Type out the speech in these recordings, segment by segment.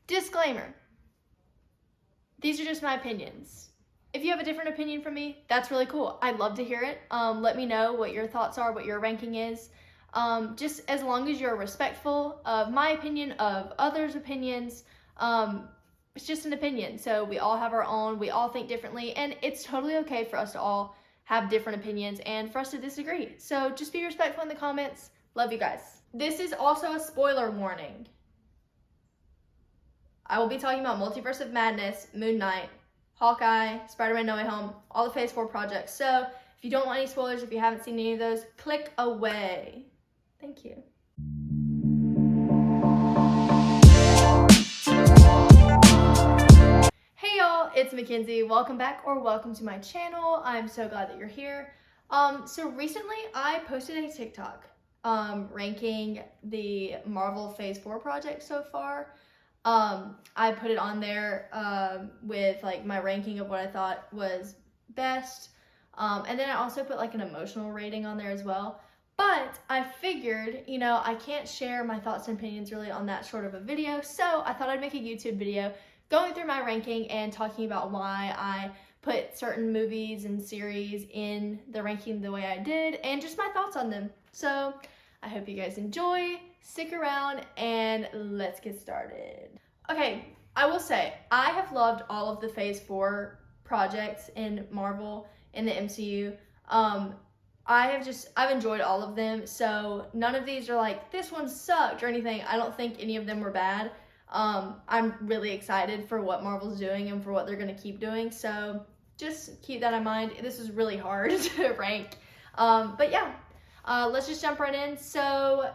Disclaimer. These are just my opinions. If you have a different opinion from me, that's really cool. I'd love to hear it. Let me know what your thoughts are, what your ranking is. Just as long as you're respectful of my opinion, of others' opinions. It's just an opinion. So we all have our own, we all think differently, and it's totally okay for us to all have different opinions and for us to disagree. So just be respectful in the comments. Love you guys. This is also a spoiler warning. I will be talking about Multiverse of Madness, Moon Knight, Hawkeye, Spider-Man No Way Home, all the Phase 4 projects. So if you don't want any spoilers, if you haven't seen any of those, click away. Thank you. Hey y'all, it's Mackenzie. Welcome back or welcome to my channel. I'm so glad that you're here. So recently I posted a TikTok ranking the Marvel Phase 4 project so far. I put it on there with like my ranking of what I thought was best. And then I also put like an emotional rating on there as well. But I figured, you know, I can't share my thoughts and opinions really on that short of a video. So I thought I'd make a YouTube video going through my ranking and talking about why I put certain movies and series in the ranking the way I did and just my thoughts on them. So I hope you guys enjoy, stick around, and let's get started. Okay, I will say, I have loved all of the Phase 4 projects in Marvel, in the MCU. I've enjoyed all of them, so none of these are like, this one sucked or anything. I don't think any of them were bad. I'm really excited for what Marvel's doing and for what they're gonna keep doing, so just keep that in mind. This is really hard to rank. But yeah, let's just jump right in. So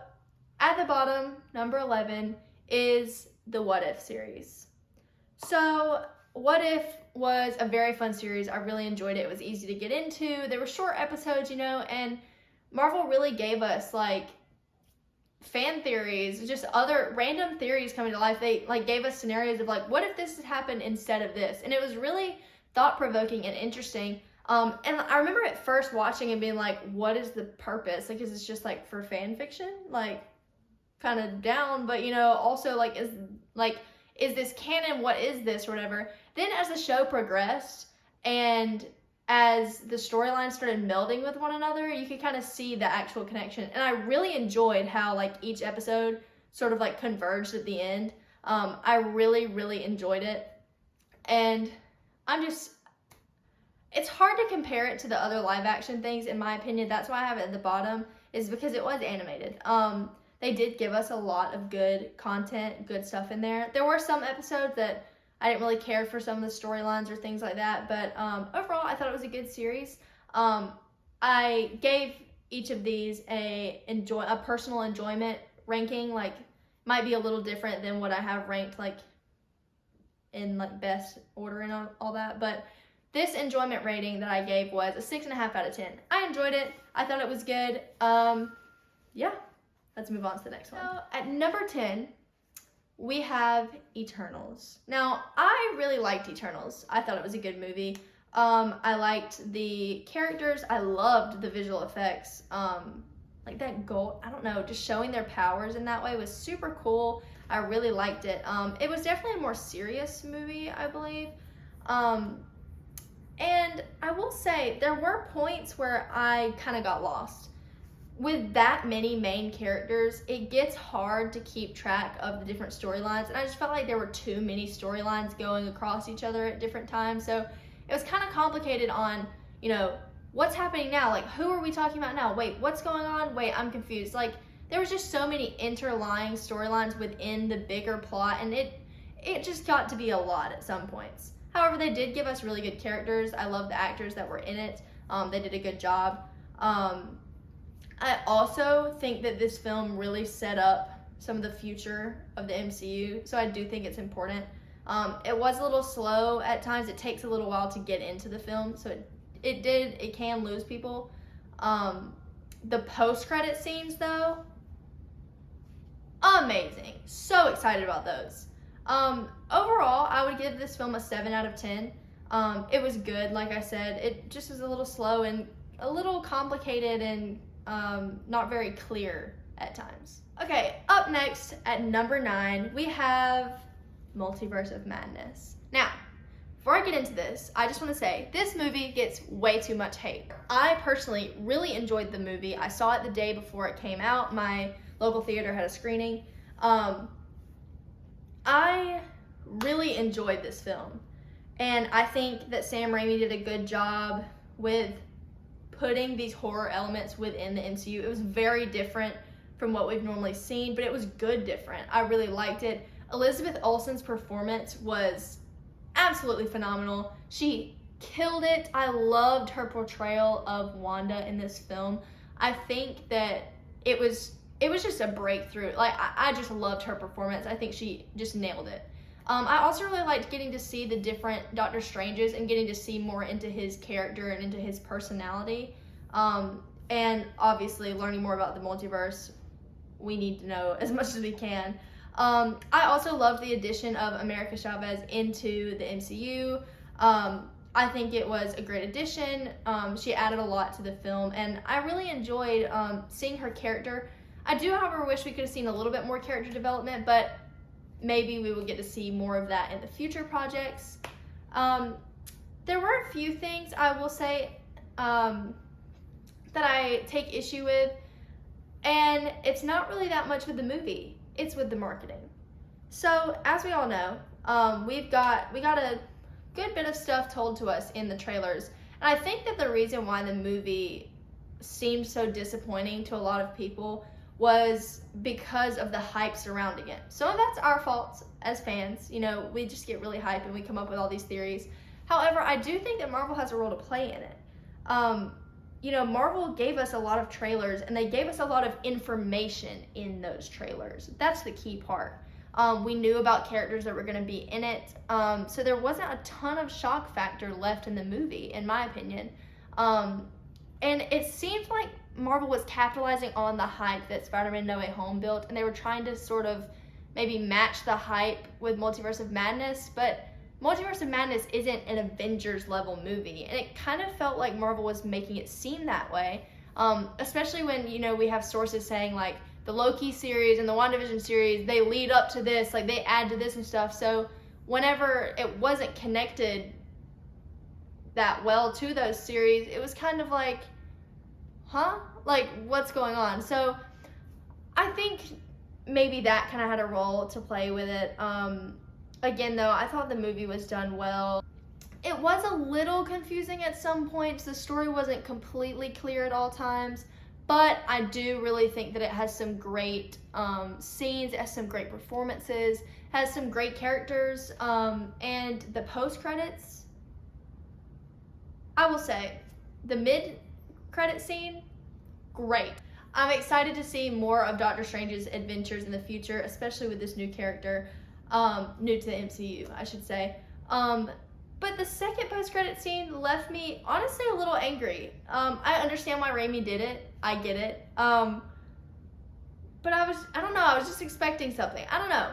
at the bottom, number 11, is the What If series. So What If was a very fun series. I really enjoyed it. It was easy to get into. There were short episodes, you know, and Marvel really gave us like fan theories, just other random theories coming to life. They like gave us scenarios of like, what if this had happened instead of this? And it was really thought-provoking and interesting. And I remember at first watching and being like, what is the purpose? Like, is this just like for fan fiction? Like, kind of down, but you know, also like, is this canon? What is this or whatever? Then as the show progressed and as the storylines started melding with one another, you could kind of see the actual connection. And I really enjoyed how like each episode sort of like converged at the end. I really, really enjoyed it. And it's hard to compare it to the other live action things, in my opinion. That's why I have it at the bottom, is because it was animated. They did give us a lot of good content, good stuff in there. There were some episodes that I didn't really care for some of the storylines or things like that, but overall, I thought it was a good series. I gave each of these a personal enjoyment ranking. Like, might be a little different than what I have ranked like in like best order and all that, but this enjoyment rating that I gave was a 6.5 out of 10. I enjoyed it. I thought it was good. Yeah. Let's move on to the next one. So at number 10, we have Eternals. Now, I really liked Eternals. I thought it was a good movie. I liked the characters. I loved the visual effects. Like that gold, I don't know, just showing their powers in that way was super cool. I really liked it. It was definitely a more serious movie, I believe. And I will say, there were points where I kind of got lost. With that many main characters, it gets hard to keep track of the different storylines, and I just felt like there were too many storylines going across each other at different times, so it was kind of complicated on, you know, what's happening now? Like, who are we talking about now? Wait, what's going on? Wait, I'm confused. Like, there was just so many interlying storylines within the bigger plot, and it just got to be a lot at some points. However, they did give us really good characters. I love the actors that were in it. They did a good job. I also think that this film really set up some of the future of the MCU, so I do think it's important. It was a little slow at times. It takes a little while to get into the film, so it can lose people. The post-credit scenes, though, amazing. So excited about those. Overall, I would give this film a 7 out of 10. It was good, like I said. It just was a little slow and a little complicated and not very clear at times. Okay, up next at number 9, we have Multiverse of Madness. Now, before I get into this, I just want to say this movie gets way too much hate. I personally really enjoyed the movie. I saw it the day before it came out. My local theater had a screening. I really enjoyed this film, and I think that Sam Raimi did a good job with putting these horror elements within the MCU. It was very different from what we've normally seen, but it was good different. I really liked it. Elizabeth Olsen's performance was absolutely phenomenal. She killed it. I loved her portrayal of Wanda in this film. I think that it was just a breakthrough. Like, I just loved her performance. I think she just nailed it. I also really liked getting to see the different Doctor Stranges and getting to see more into his character and into his personality. And obviously learning more about the multiverse. We need to know as much as we can. I also love the addition of America Chavez into the MCU. I think it was a great addition. She added a lot to the film, and I really enjoyed seeing her character. I do, however, wish we could have seen a little bit more character development, but maybe we will get to see more of that in the future projects. There were a few things I will say that I take issue with, and it's not really that much with the movie. It's with the marketing. So, as we all know, we got a good bit of stuff told to us in the trailers, and I think that the reason why the movie seemed so disappointing to a lot of people was because of the hype surrounding it. Some of that's our fault as fans. You know, we just get really hyped and we come up with all these theories. However, I do think that Marvel has a role to play in it. You know, Marvel gave us a lot of trailers, and they gave us a lot of information in those trailers. That's the key part. We knew about characters that were going to be in it, so there wasn't a ton of shock factor left in the movie, in my opinion. And it seemed like Marvel was capitalizing on the hype that Spider-Man No Way Home built, and they were trying to sort of maybe match the hype with Multiverse of Madness, but Multiverse of Madness isn't an Avengers level movie, and it kind of felt like Marvel was making it seem that way, especially when, you know, we have sources saying like the Loki series and the WandaVision series, they lead up to this, like they add to this and stuff. So whenever it wasn't connected that well to those series, it was kind of like, huh? Like, what's going on? So I think maybe that kind of had a role to play with it. Again, though, I thought the movie was done well. It was a little confusing at some points. The story wasn't completely clear at all times, but I do really think that it has some great scenes, it has some great performances, has some great characters, and the post-credits, I will say, the mid-credit scene, great. I'm excited to see more of Doctor Strange's adventures in the future, especially with this new character. New to the MCU, I should say. But the second post-credit scene left me honestly a little angry. I understand why Raimi did it. I get it. But I don't know, I was just expecting something. I don't know.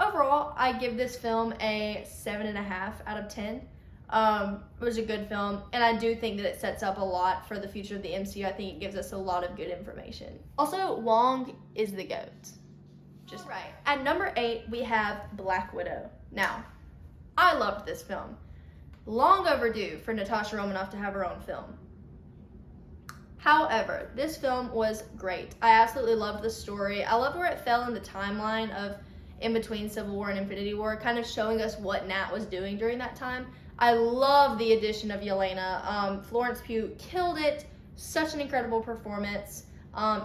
Overall, I give this film a 7.5 out of 10. It was a good film, and I do think that it sets up a lot for the future of the MCU. I think it gives us a lot of good information. Also, Wong is the GOAT. Just right. At number 8, we have Black Widow. Now, I loved this film. Long overdue for Natasha Romanoff to have her own film. However, this film was great. I absolutely loved the story. I loved where it fell in the timeline of in between Civil War and Infinity War, kind of showing us what Nat was doing during that time. I love the addition of Yelena. Florence Pugh killed it. Such an incredible performance.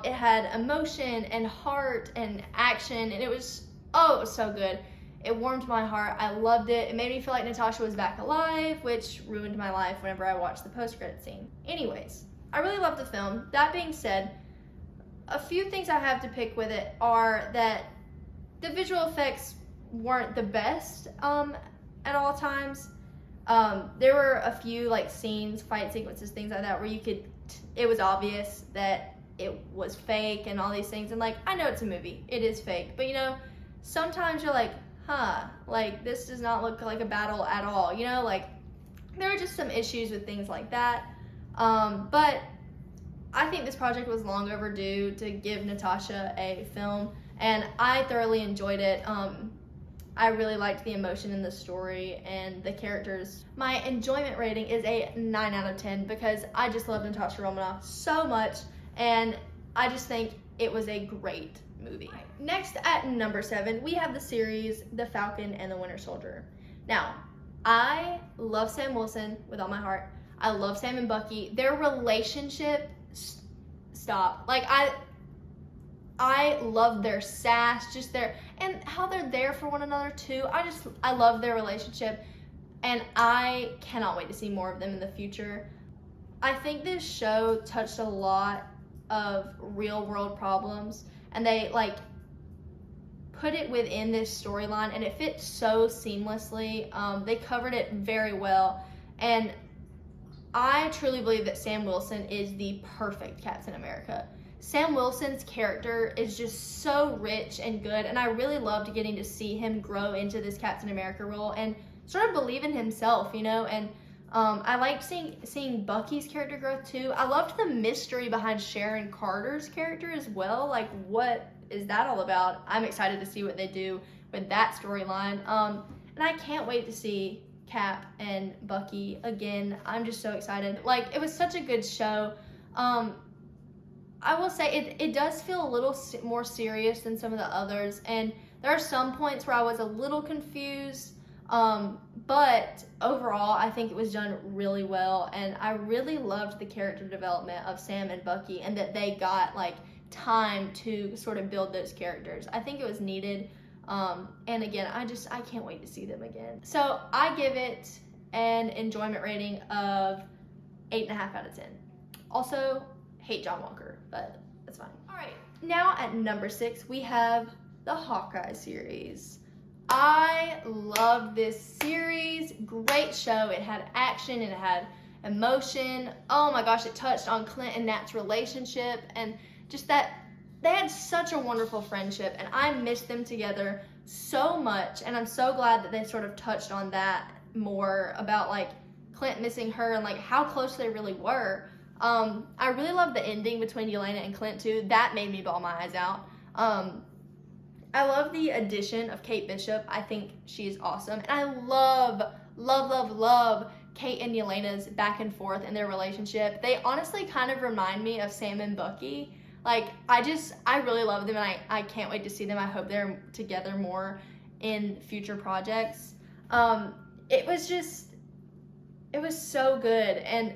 It had emotion and heart and action, and it was so good. It warmed my heart. I loved it. It made me feel like Natasha was back alive, which ruined my life whenever I watched the post-credit scene. Anyways, I really loved the film. That being said, a few things I have to pick with it are that the visual effects weren't the best at all times. There were a few like scenes, fight sequences, things like that, where it was obvious that it was fake and all these things, and like, I know it's a movie, it is fake, but you know, sometimes you're like, like this does not look like a battle at all, you know, like there are just some issues with things like that, but I think this project was long overdue to give Natasha a film, and I thoroughly enjoyed it. I really liked the emotion in the story and the characters. My enjoyment rating is a 9 out of 10 because I just love Natasha Romanoff so much, and I just think it was a great movie. Next, at number 7, we have the series The Falcon and the Winter Soldier. Now, I love Sam Wilson with all my heart. I love Sam and Bucky. Their relationship, stop. Like, I love their sass, just and how they're there for one another too. I love their relationship, and I cannot wait to see more of them in the future. I think this show touched a lot of real world problems, and they like put it within this storyline, and it fit so seamlessly. They covered it very well, and I truly believe that Sam Wilson is the perfect Captain America. Sam Wilson's character is just so rich and good, and I really loved getting to see him grow into this Captain America role and sort of believe in himself, you know, and I liked seeing Bucky's character growth too. I loved the mystery behind Sharon Carter's character as well. Like, what is that all about? I'm excited to see what they do with that storyline, and I can't wait to see Cap and Bucky again. I'm just so excited. Like, it was such a good show. I will say it does feel a little more serious than some of the others, and there are some points where I was a little confused, but overall I think it was done really well, and I really loved the character development of Sam and Bucky, and that they got like time to sort of build those characters. I think it was needed, and again, I can't wait to see them again. So I give it an enjoyment rating of 8.5 out of 10. Also, hate John Walker, but that's fine. All right, now at number 6, we have the Hawkeye series. I loved this series. Great show. It had action, it had emotion. Oh my gosh, it touched on Clint and Nat's relationship, and just that they had such a wonderful friendship, and I miss them together so much, and I'm so glad that they sort of touched on that more, about like Clint missing her and like how close they really were. I really love the ending between Yelena and Clint too. That made me bawl my eyes out. I love the addition of Kate Bishop. I think she is awesome. And I love Kate and Yelena's back and forth in their relationship. They honestly kind of remind me of Sam and Bucky. Like, I really love them, and I can't wait to see them. I hope they're together more in future projects. It was so good. And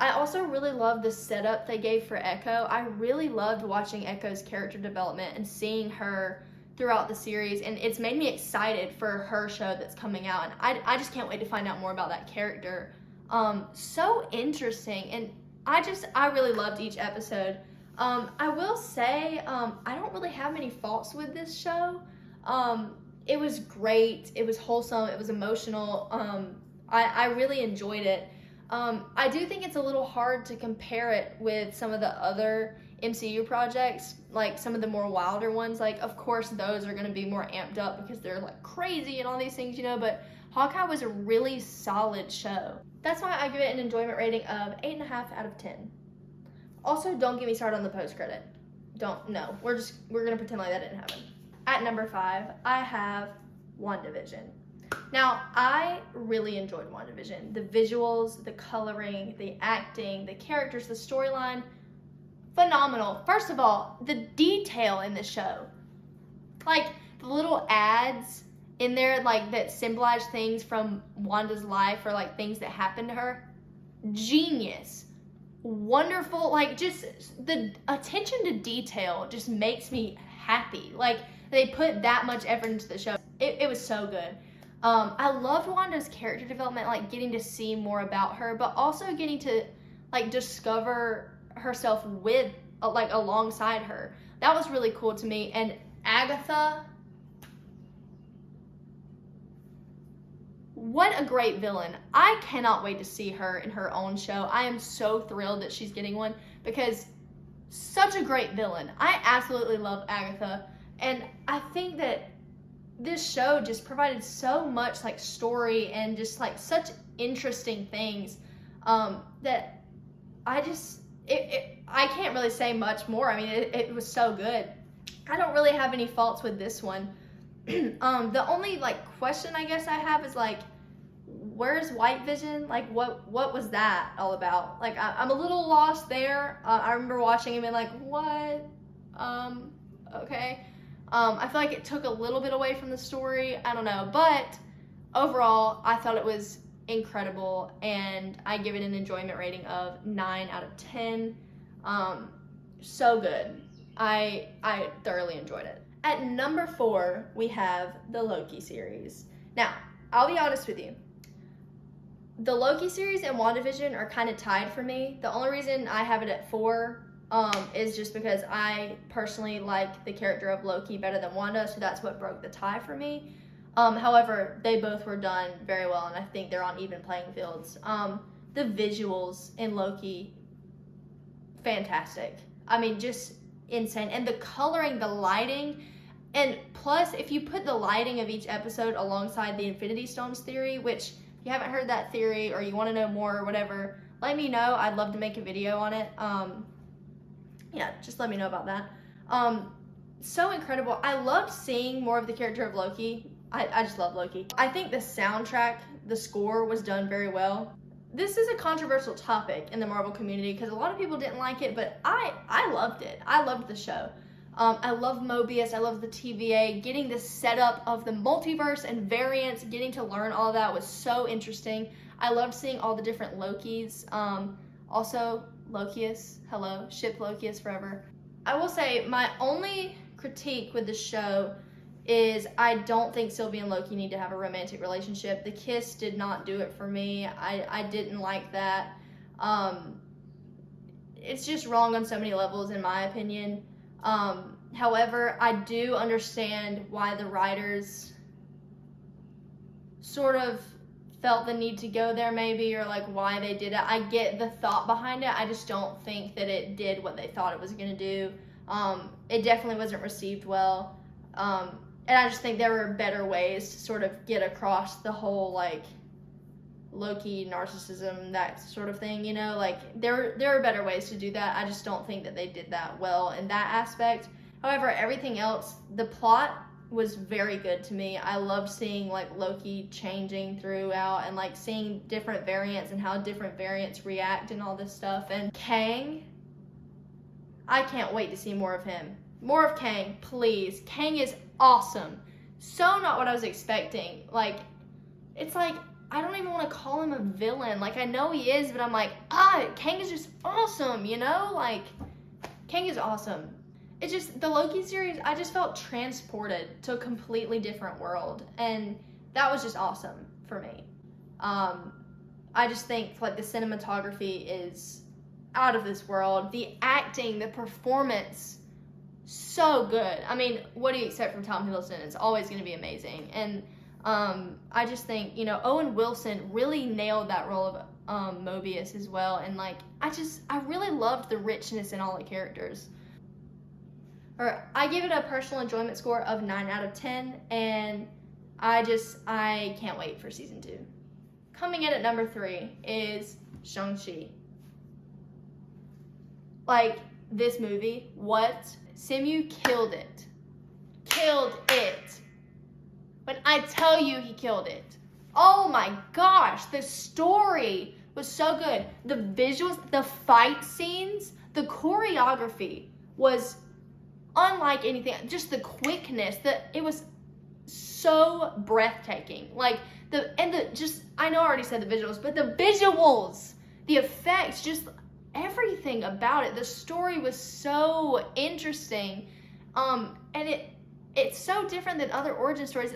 I also really loved the setup they gave for Echo. I really loved watching Echo's character development and seeing her throughout the series, and it's made me excited for her show that's coming out, and I just can't wait to find out more about that character. So interesting, and I really loved each episode. I will say, I don't really have many faults with this show. It was great, it was wholesome, it was emotional. I really enjoyed it. I do think it's a little hard to compare it with some of the other MCU projects, like some of the more wilder ones. Like, of course, those are going to be more amped up because they're like crazy and all these things, you know, but Hawkeye was a really solid show. That's why I give it an enjoyment rating of 8.5 out of 10. Also, don't get me started on the post-credit. No, we're going to pretend like that didn't happen. At number 5, I have WandaVision. Now, I really enjoyed WandaVision. The visuals, the coloring, the acting, the characters, the storyline, phenomenal. First of all, the detail in the show. Like, the little ads in there, like, that symbolize things from Wanda's life or, like, things that happened to her. Genius. Wonderful. Like, just the attention to detail just makes me happy. Like, they put that much effort into the show. It was so good. I loved Wanda's character development, like getting to see more about her, but also getting to like discover herself with, like, alongside her. That was really cool to me. And Agatha, what a great villain. I cannot wait to see her in her own show. I am so thrilled that she's getting one because such a great villain. I absolutely love Agatha, and I think that this show just provided so much like story and just like such interesting things that I can't really say much more. I mean, it was so good. I don't really have any faults with this one. The only like question I guess I have is like, where's White Vision? Like, what was that all about? Like, I'm a little lost there. I remember watching him and like, what? Okay. I feel like it took a little bit away from the story. I don't know, but overall, I thought it was incredible, and I give it an enjoyment rating of 9 out of 10. So good. I thoroughly enjoyed it. At number 4, we have the Loki series. Now, I'll be honest with you. The Loki series and WandaVision are kind of tied for me. The only reason I have it at 4 is just because I personally like the character of Loki better than Wanda, so that's what broke the tie for me. However, they both were done very well, and I think they're on even playing fields. The visuals in Loki, fantastic. I mean, just insane. And the coloring, the lighting, and plus, if you put the lighting of each episode alongside the Infinity Stones theory, which, if you haven't heard that theory or you want to know more or whatever, let me know. I'd love to make a video on it. Yeah, just let me know about that. So incredible. I loved seeing more of the character of Loki. I just love Loki. I think the soundtrack, the score was done very well. This is a controversial topic in the Marvel community because a lot of people didn't like it, but I loved it. I loved the show. I love Mobius. I love the TVA. Getting the setup of the multiverse and variants, getting to learn all of that was so interesting. I loved seeing all the different Lokis. Also, Lokius. Hello. Ship Lokius forever. I will say my only critique with the show is I don't think Sylvie and Loki need to have a romantic relationship. The kiss did not do it for me. I didn't like that. It's just wrong on so many levels in my opinion. However, I do understand why the writers sort of felt the need to go there maybe, or like why they did it. I get the thought behind it. I just don't think that it did what they thought it was going to do. It definitely wasn't received well. And I just think there were better ways to sort of get across the whole like Loki narcissism, that sort of thing, you know, like there are better ways to do that. I just don't think that they did that well in that aspect. However, everything else, the plot was very good to me. I loved seeing like Loki changing throughout and like seeing different variants and how different variants react and all this stuff. And Kang, I can't wait to see more of him. More of Kang, please. Kang is awesome. So not what I was expecting. Like, it's like, I don't even want to call him a villain. Like, I know he is, but I'm like, Kang is just awesome, you know? Like, Kang is awesome. It's just, the Loki series, I just felt transported to a completely different world. And that was just awesome for me. I just think, like, the cinematography is out of this world. The acting, the performance, so good. I mean, what do you expect from Tom Hiddleston? It's always going to be amazing. And I just think, you know, Owen Wilson really nailed that role of Mobius as well. And like, I really loved the richness in all the characters. I give it a personal enjoyment score of 9 out of 10. And I can't wait for season 2. Coming in at number 3 is Shang-Chi. Like, this movie, what? Simu killed it. Killed it. When I tell you he killed it. Oh my gosh, the story was so good. The visuals, the fight scenes, the choreography was unlike anything. Just the quickness, it was so breathtaking. Like, I know I already said the visuals, but the visuals, the effects, just everything about it. The story was so interesting. And it's so different than other origin stories.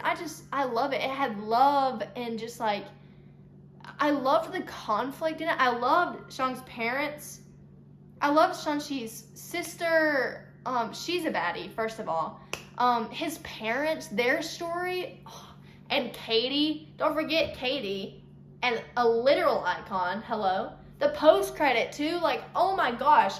I love it. It had love and just like, I loved the conflict in it. I loved Shang's parents. I loved Shang-Chi's sister. She's a baddie, first of all. His parents, their story, and Katie. Don't forget Katie, and a literal icon. Hello. The post-credit too, like, oh my gosh.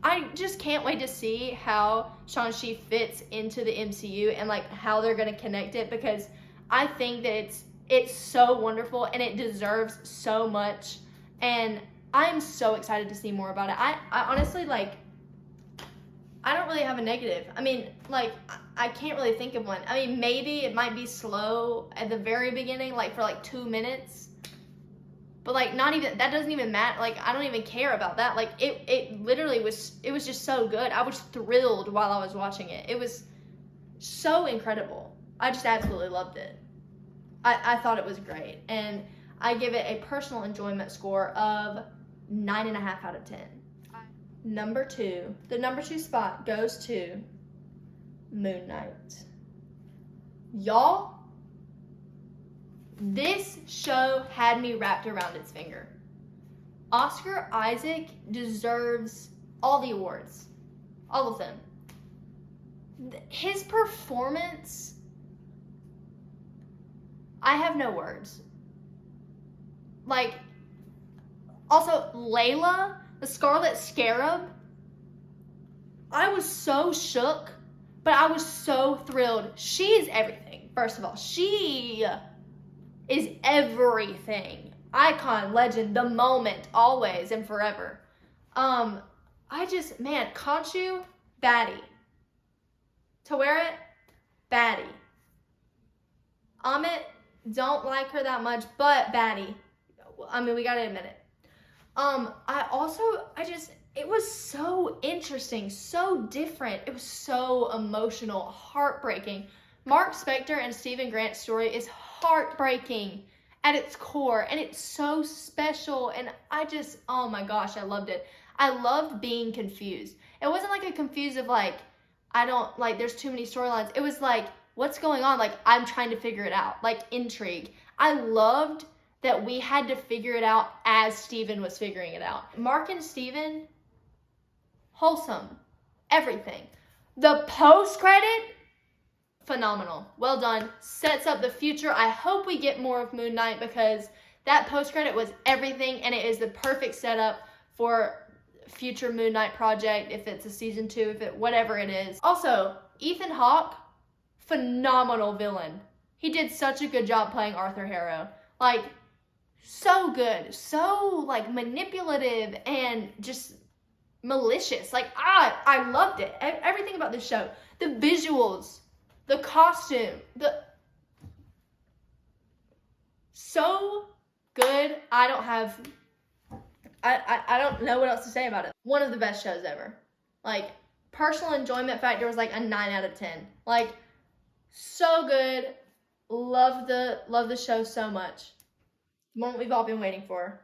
I just can't wait to see how Shang-Chi fits into the MCU and like how they're gonna connect it, because I think that it's so wonderful and it deserves so much, and I'm so excited to see more about it. I honestly, like, I don't really have a negative. I mean, like, I can't really think of one. I mean, maybe it might be slow at the very beginning, like for like 2 minutes. But like, not even, that doesn't even matter. Like, I don't even care about that. Like, it literally was, it was just so good. I was thrilled while I was watching it. It was so incredible. I just absolutely loved it. I thought it was great. And I give it a personal enjoyment score of 9.5 out of 10. Number 2, the number 2 spot goes to Moon Knight. Y'all, this show had me wrapped around its finger. Oscar Isaac deserves all the awards. All of them. His performance, I have no words. Like, also Layla, the Scarlet Scarab, I was so shook, but I was so thrilled. She is everything, first of all. She is everything. Icon, legend, the moment, always and forever. Man, Khonshu, baddie. Taweret, baddie. Amit, don't like her that much, but baddie. I mean, we gotta admit it. It was so interesting, so different. It was so emotional, heartbreaking. Mark Spector and Stephen Grant's story is heartbreaking at its core, and it's so special, and oh my gosh, I loved it. I loved being confused. It wasn't like a confused of like, there's too many storylines. It was like, what's going on? Like, I'm trying to figure it out, like intrigue. I loved that we had to figure it out as Steven was figuring it out. Mark and Steven, wholesome, everything. The post-credit, phenomenal. Well done. Sets up the future. I hope we get more of Moon Knight because that post-credit was everything, and it is the perfect setup for future Moon Knight project, if it's a season 2, whatever it is. Also, Ethan Hawke, phenomenal villain. He did such a good job playing Arthur Harrow. Like, so good, so like manipulative and just malicious. Like, I loved it. Everything about this show, the visuals, the costume, so good. I don't know what else to say about it. One of the best shows ever. Like, personal enjoyment factor was like a 9 out of 10. Like, so good. Love the show so much. The moment we've all been waiting for.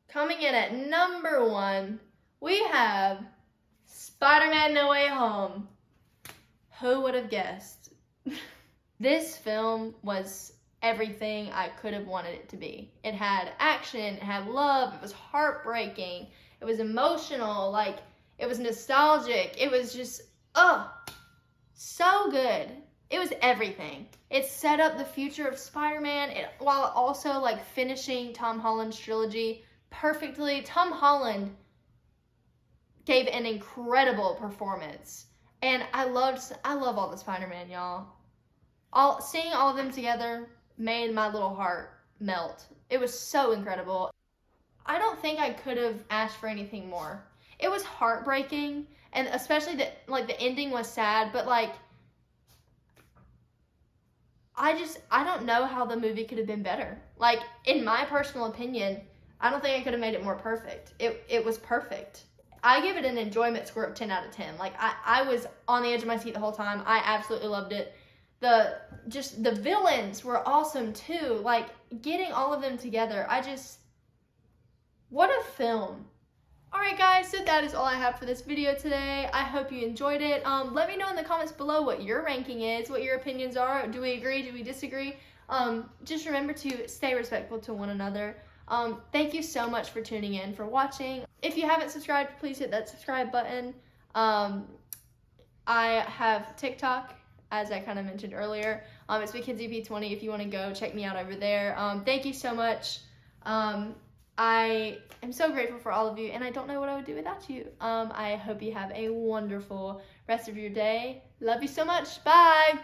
Coming in at number 1, we have Spider-Man No Way Home. Who would have guessed? This film was everything I could have wanted it to be. It had action, it had love, it was heartbreaking, it was emotional, like, it was nostalgic, it was just, so good. It was everything. It set up the future of Spider-Man while also like finishing Tom Holland's trilogy perfectly. Tom Holland gave an incredible performance, and I love all the Spider-Man, y'all. Seeing all of them together made my little heart melt. It was so incredible. I don't think I could have asked for anything more. It was heartbreaking, and especially the ending was sad, but like, I don't know how the movie could have been better. Like, in my personal opinion, I don't think I could have made it more perfect. It was perfect. I give it an enjoyment score of 10 out of 10. Like, I was on the edge of my seat the whole time. I absolutely loved it. The villains were awesome too. Like, getting all of them together, what a film. Alright guys, so that is all I have for this video today. I hope you enjoyed it. Let me know in the comments below what your ranking is, what your opinions are. Do we agree? Do we disagree? Just remember to stay respectful to one another. Thank you so much for tuning in, for watching. If you haven't subscribed, please hit that subscribe button. I have TikTok, as I kind of mentioned earlier. It's Mackenzie P20 if you want to go check me out over there. Thank you so much. I am so grateful for all of you, and I don't know what I would do without you. I hope you have a wonderful rest of your day. Love you so much. Bye.